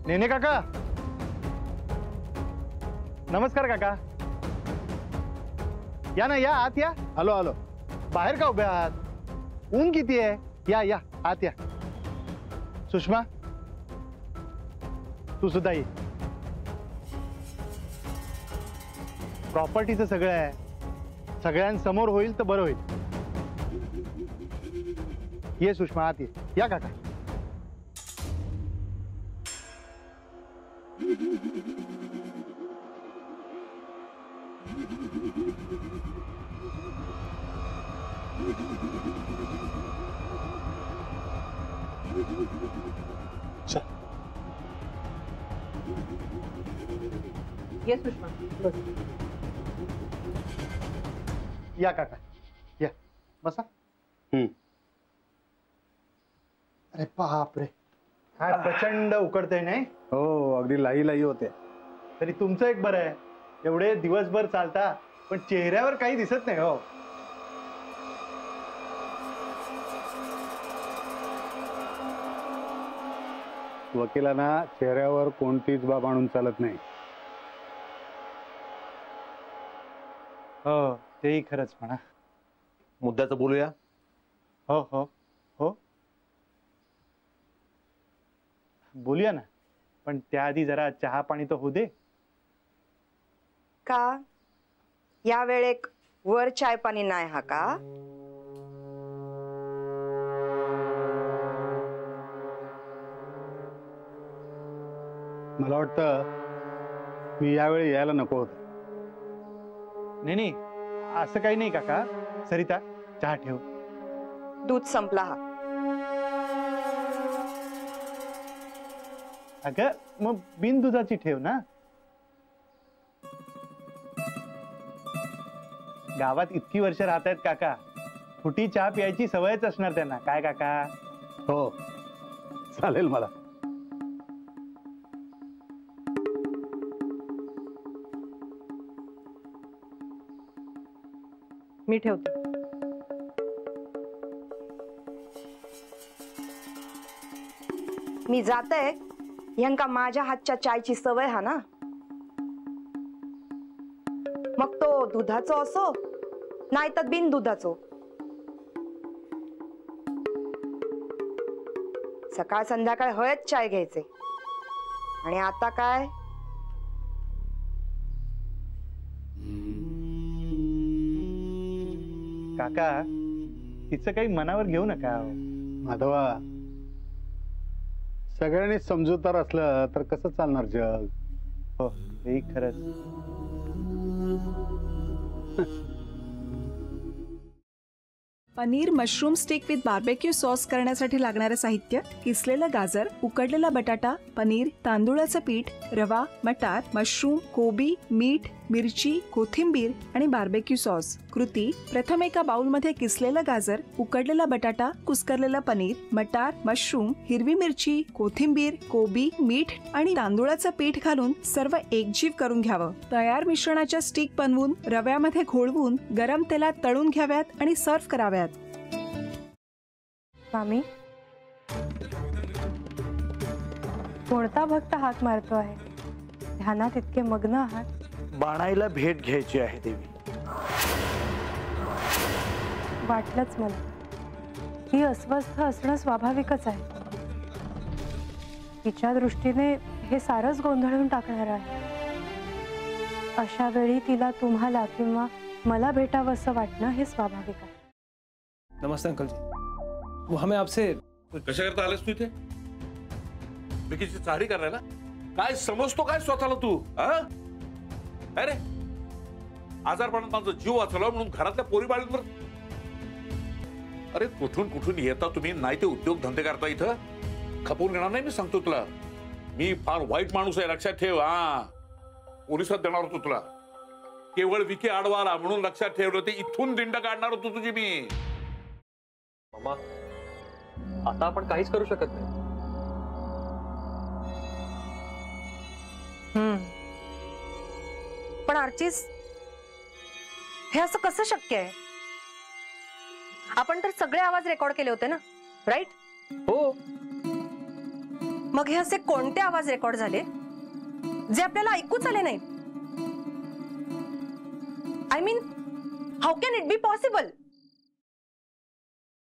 नेने काका, नमस्कार काका. या ना, या आत या. आलो आलो. बाहेर का उभे आहात? ऊन किती आहे? या या आत या. सुषमा, तू सुद्धा ये. प्रॉपर्टीचं सगळं आहे, सगळ्यांसमोर होईल तर बरं होईल. ये सुषमा, आत ये. या काका. ये सुषमा, बस. या काका, या बसा. अरे बाप रे, काय प्रचंड उकडतंय नाही? हो, अगदी लाई लाई होते. तरी तुमचं एक बरं आहे, एवढे दिवसभर चालता पण चेहऱ्यावर काही दिसत नाही हो. वकिलांना चेहऱ्यावर कोणतीच बाब आणून चालत नाही. हो, तेही खरंच म्हणा. मुद्द्याचं बोलूया. हो हो हो, बोलूया ना, पण त्याआधी जरा चहा पाणी तर होऊ दे. का या वेळेक वर चाय पाणी नाही हा का? मला वाटतं मी यावेळी यायला नको होतं. नाही नाही, असं काही नाही काका. सरिता, चहा ठेव. दूध संपला हा. अगं मग बिन दुधाची ठेव ना. गावात इतकी वर्ष राहत आहेत काका, फुटी चहा प्यायची सवयच असणार त्यांना. काय काका? हो, चालेल मला. मी ठेवते. मी जाते. ह्यांका माझ्या हातच्या चायची सवय हा ना. मग तो दुधाचो असो नाही तर बिन दुधाचो. सकाळ संध्याकाळ हळद चाय घ्यायचे. आणि आता काय? काका, तिचं काही मनावर घेऊ नका. माधवा, सगळ्यांनी समजूतदार असलं तर कसं चालणार जग? हो, हे खरंच. Paneer mushroom stick with barbecue sauce करण्यासाठी लागणारे साहित्य: किसलेलं गाजर, उकडलेला बटाटा, पनीर, तांदूळाचं पीठ, रवा, मटार, मशरूम, कोबी, मीठ, मिरची, कोथिंबीर आणि बार्बेक्यू सॉस. कृती: प्रथम एका बाउलमध्ये किसलेलं गाजर, उकडलेला बटाटा, कुस्करलेलं पनीर, मटार, मशरूम, हिरवी मिरची, कोथिंबीर, कोबी, मीठ आणि तांदूळाचं पीठ घालून सर्व एकजीव करून घ्यावं. तयार मिश्रणाच्या स्टिक बनवून रव्यामध्ये घोळवून गरम तेलात तळून घ्याव्यात आणि सर्व्ह कराव्यात. मामी, कोणता भक्त हाक मारतो आहे? ध्यानात इतके मग्न आहात. बाणाईला भेट घ्यायची आहे देवी. वाटलंच मला. ही अस्वस्थ असणं स्वाभाविकच आहे. तिच्या दृष्टीने हे सारंच गोंधळून टाकणार आहे. अशा वेळी तिला तुम्हाला किंवा मला भेटावं असं वाटणं हे स्वाभाविक आहे. नमस्ते अंकल जी. वो हमें आपसे कशा करता आलेस तू इथे? विकीची चारी करायला? काय समजतो काय स्वतःला तू? अरे आजारपणात माझा जीव वाचला म्हणून घरातल्या पोरी बाळींवर. अरे कुठून कुठून येता तुम्ही? नाही ते उद्योग धंदे करता इथं. खपवून घेणार नाही मी सांगतो तुला. मी फार वाईट माणूस आहे, लक्षात ठेव. पोलिसात देणार होतो तुला. केवळ विकी आडवा आला म्हणून लक्षात ठेवलं. ते इथून दिंड काढणार होतो तुझी मी. मामा, आता आपण काहीच करू शकत नाही. पण आर्चिस, हे असं कसं शक्य आहे? आपण तर सगळे आवाज रेकॉर्ड केले होते ना, राईट? हो. मग हे असे कोणते आवाज रेकॉर्ड झाले जे आपल्याला ऐकूच आले नाहीत? I mean, how can it be possible?